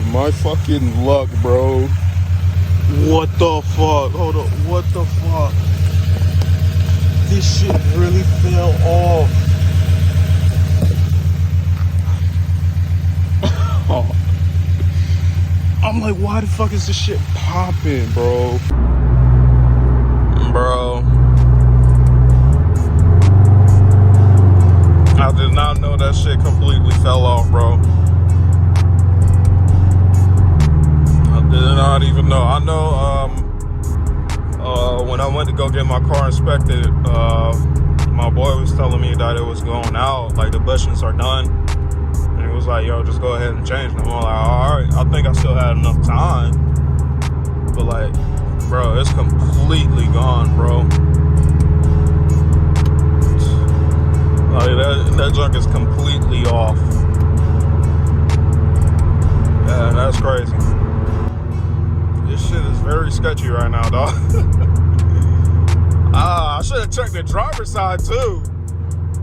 my fucking luck, bro. What the fuck? Hold up, what the fuck? This shit really fell off. Oh. I'm like, why the fuck is this shit popping, bro? Bro. I did not know that shit completely fell off, bro. I did not even know. I know, when I went to go get my car inspected, my boy was telling me that it was going out, like the bushings are done. And he was like, yo, just go ahead and change them. I'm like, all right, I think I still had enough time. But like, bro, it's completely gone, bro. Like that junk is completely off. Yeah, that's crazy. This shit is very sketchy right now, dog. I should have checked the driver's side too.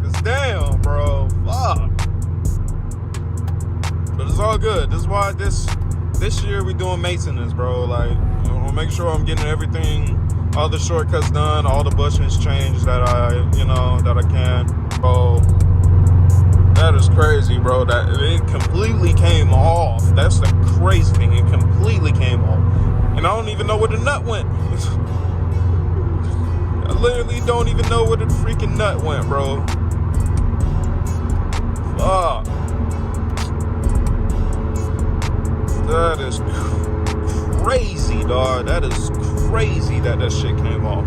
Cause damn, bro, fuck. But it's all good. This is why this year we doing maintenance, bro. Like, I'm gonna make sure I'm getting everything, all the shortcuts done, all the bushings changed that I can. Bro, that is crazy, bro. That it completely came off. That's the crazy thing. It completely came off. And I don't even know where the nut went. I literally don't even know where the freaking nut went, bro. Fuck. That is crazy, dog. That is crazy that shit came off.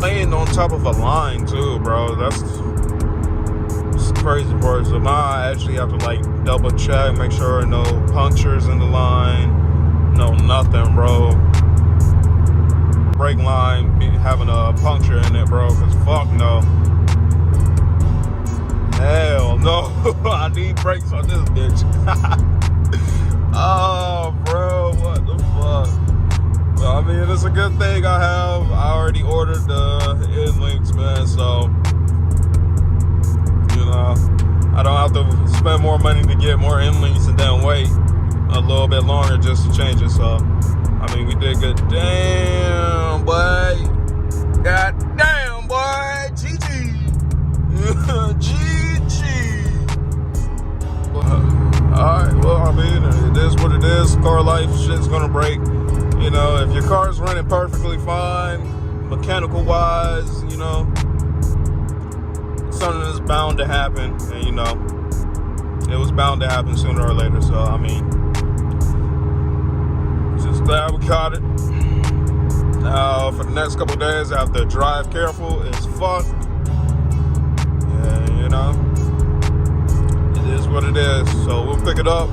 Laying on top of a line, too, bro. That's the crazy part. So now I actually have to, like, double check, make sure no punctures in the line. No, nothing, bro. Brake line having a puncture in it, bro, because fuck no. Hell no. I need brakes on this bitch. Oh, bro, what the fuck? Well, I mean, it's a good thing I already ordered the end links, man, so, you know, I don't have to spend more money to get more end links and then wait a little bit longer just to change it, so, I mean, we did good. Damn, boy. God damn, boy. GG. GG. Alright, well, I mean, it is what it is. Car life, shit's gonna break. You know, if your car's running perfectly fine, mechanical-wise, you know, something is bound to happen. And, you know, it was bound to happen sooner or later. So, I mean, just glad we caught it. Now, for the next couple days, I have to drive careful as fuck. Yeah, you know, it is what it is. So, we'll pick it up.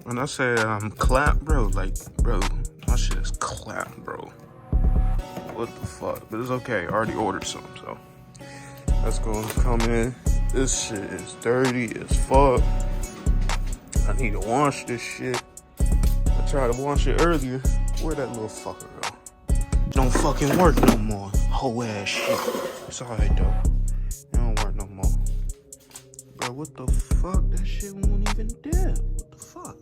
When I say I'm clapped, bro, like, bro, my shit is clapped, bro. What the fuck? But it's okay. I already ordered some, so let's go come in. This shit is dirty as fuck. I need to wash this shit. I tried to wash it earlier. Where'd that little fucker go? Don't fucking work no more. Whole ass shit. It's alright though. It don't work no more. Bro, what the fuck? That shit won't even dip. What the fuck?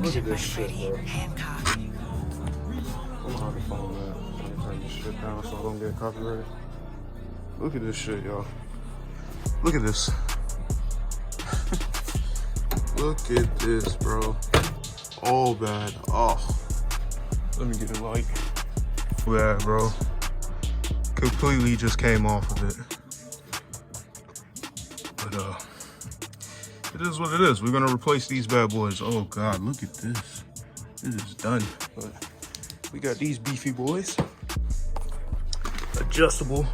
Look at this shit, bro. I'm gonna have to find that. I'm gonna turn this shit down so I don't get copyrighted. Look at this shit, y'all. Look at this. Look at this, bro. All bad. Oh. Let me get a light. Bad, bro. Completely just came off of it. But it is what it is. We're gonna replace these bad boys. Oh God, look at this. It is done. But we got these beefy boys. Adjustable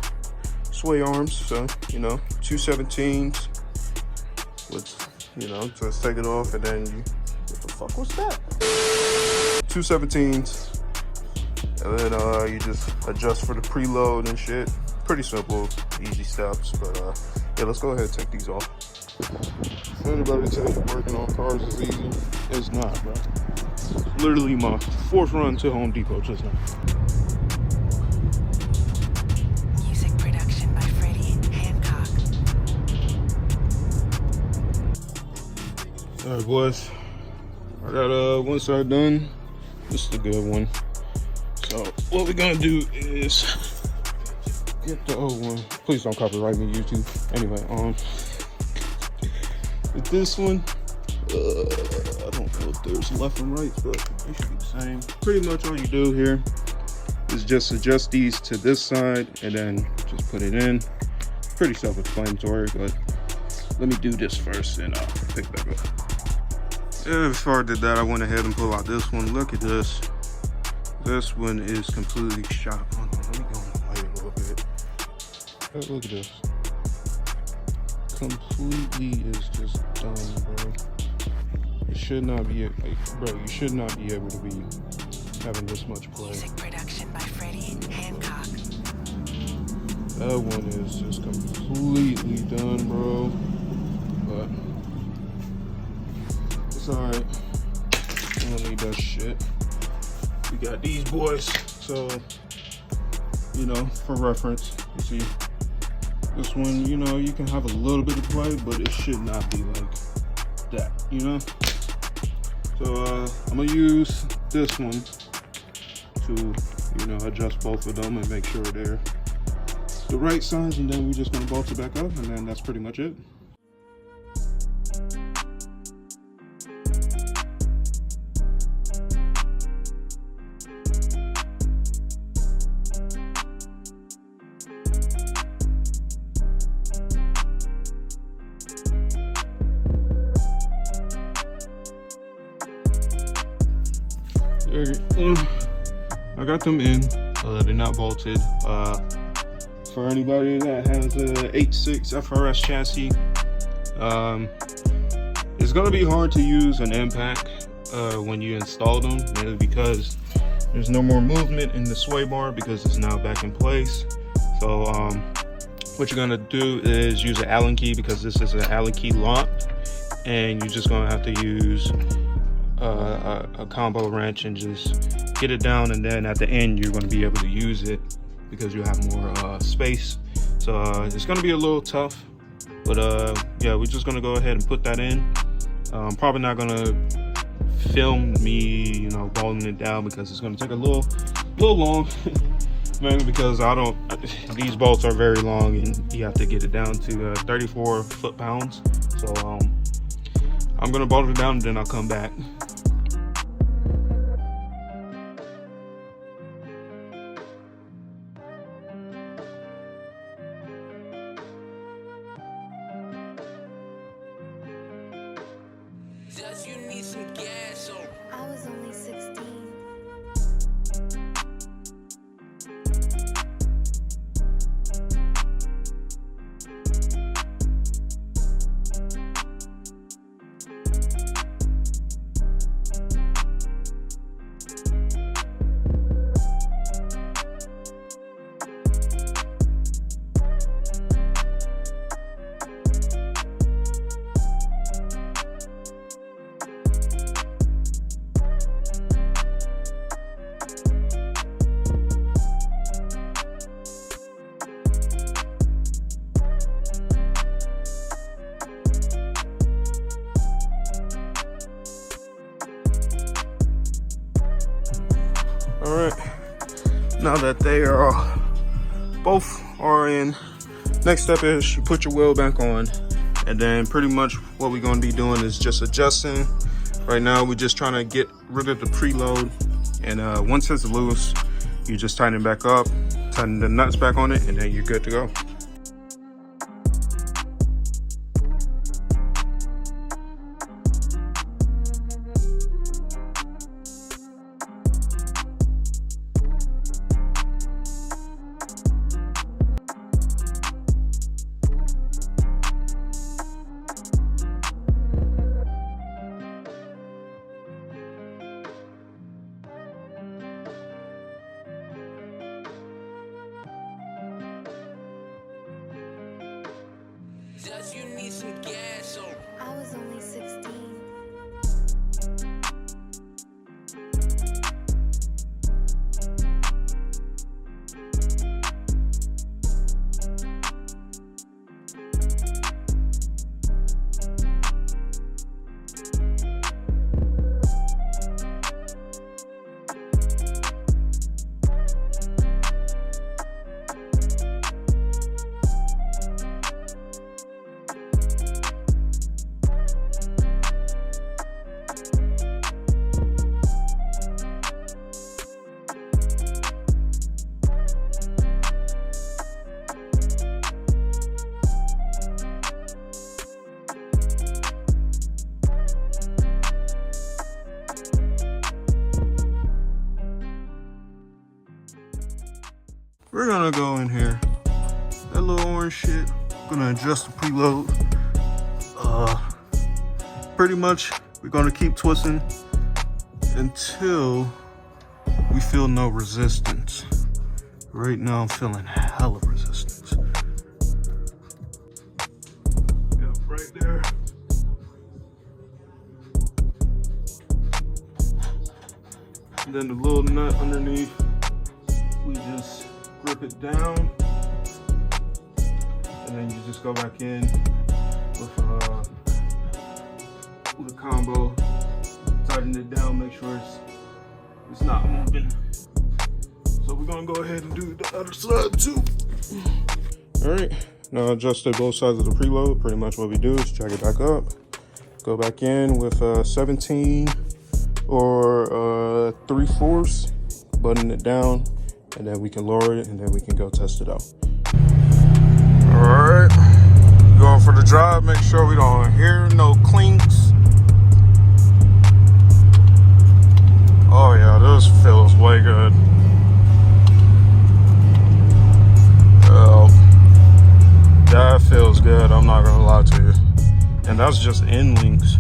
sway arms, so you know, 217s with, you know, just take it off and then you, what the fuck was that? 217s, and then you just adjust for the preload and shit. Pretty simple, easy steps, but yeah, let's go ahead and take these off. If anybody tell you working on cars is easy, it's not, bro. Literally my 4th run to Home Depot just now. All right, boys. I got one side done. This is the good one. So what we're gonna do is get the old one. Please don't copyright me, YouTube. Anyway, with this one, I don't know if there's left and right, but they should be the same. Pretty much all you do here is just adjust these to this side and then just put it in. Pretty self-explanatory, but let me do this first and I'll pick back up. Yeah, before I did that, I went ahead and pulled out this one. Look at this. This one is completely shot. Hold on, let me go on the light a little bit. Look at this. Completely is just done, bro. It should not be, like, bro, you should not be able to be having this much play. Music production by Freddie Hancock. That one is just completely done, bro. But it's alright. I don't need that shit. We got these boys, so you know, for reference, you see this one, you know, you can have a little bit of play, but it should not be like that, you know. So I'm gonna use this one to, you know, adjust both of them and make sure they're the right size, and then we're just gonna bolt it back up, and then that's pretty much it. I got them in. They're not bolted. For anybody that has a 8.6 FRS chassis, it's gonna be hard to use an impact when you install them, mainly because there's no more movement in the sway bar because it's now back in place. So what you're gonna do is use an Allen key, because this is an Allen key lock, and you're just gonna have to use a combo wrench and just get it down, and then at the end you're going to be able to use it because you have more space. So it's going to be a little tough, but yeah, we're just going to go ahead and put that in. I'm probably not going to film me, you know, bolting it down because it's going to take a little long. Mainly because these bolts are very long and you have to get it down to 34 foot-pounds. So I'm going to bolt it down and then I'll come back. Just you need some gas on. I was only 16. All right, now that they are both are in, next step is you put your wheel back on, and then pretty much what we're going to be doing is just adjusting. Right now we're just trying to get rid of the preload, and once it's loose, you just tighten it back up, tighten the nuts back on it, and then you're good to go. Does you need some gas on? I was only 16. We're gonna go in here, that little orange shit, gonna adjust the preload. Pretty much we're gonna keep twisting until we feel no resistance. Right now I'm feeling hella resistance. Yep, right there. And then the little nut underneath, we just grip it down, and then you just go back in with a combo, tighten it down, make sure it's not moving. So we're gonna go ahead and do the other side too. All right, now adjusted both sides of the preload. Pretty much what we do is drag it back up, go back in with 17 or 3/4, button it down, and then we can lower it, and then we can go test it out. All right, going for the drive. Make sure we don't hear no clinks. Oh yeah, this feels way good. That feels good, I'm not gonna lie to you. And that's just in links.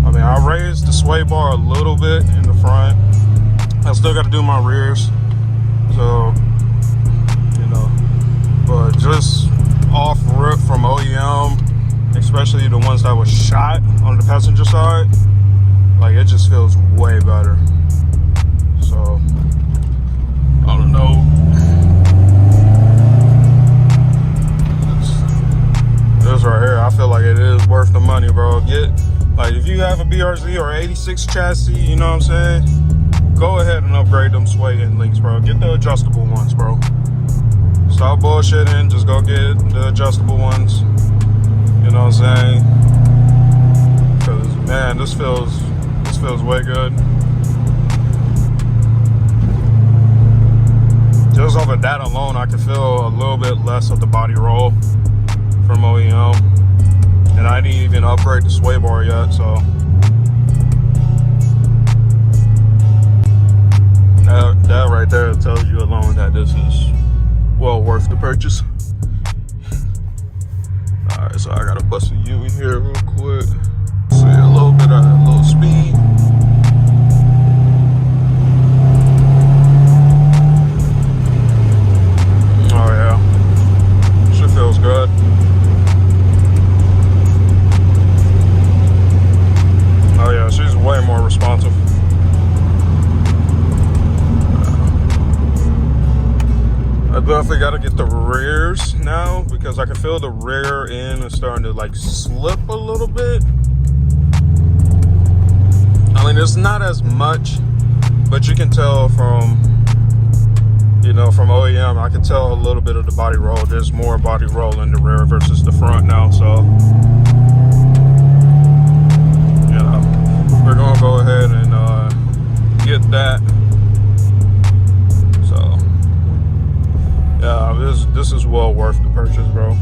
I mean, I raised the sway bar a little bit in the front. I still got to do my rears, so, you know, but just off rip from OEM, especially the ones that was shot on the passenger side, like it just feels way better. So, I don't know. This right here, I feel like it is worth the money, bro. Like, if you have a BRZ or 86 chassis, you know what I'm saying? Go ahead and upgrade them sway end links, bro. Get the adjustable ones, bro. Stop bullshitting, just go get the adjustable ones. You know what I'm saying? Because, man, this feels way good. Just off of that alone, I can feel a little bit less of the body roll from OEM, and I didn't even upgrade the sway bar yet, so that right there tells you alone that this is well worth the purchase. All right, so I gotta bust a U here real quick. See a little bit of a little speed. Oh yeah, shit feels good. Oh yeah, she's way more responsive. I definitely got to get the rears now because I can feel the rear end is starting to like slip a little bit. I mean, it's not as much, But you can tell from, you know, from OEM, I can tell a little bit of the body roll. There's more body roll in the rear versus the front now. So, you know, we're gonna go ahead and get that. So, yeah, this is well worth the purchase, bro.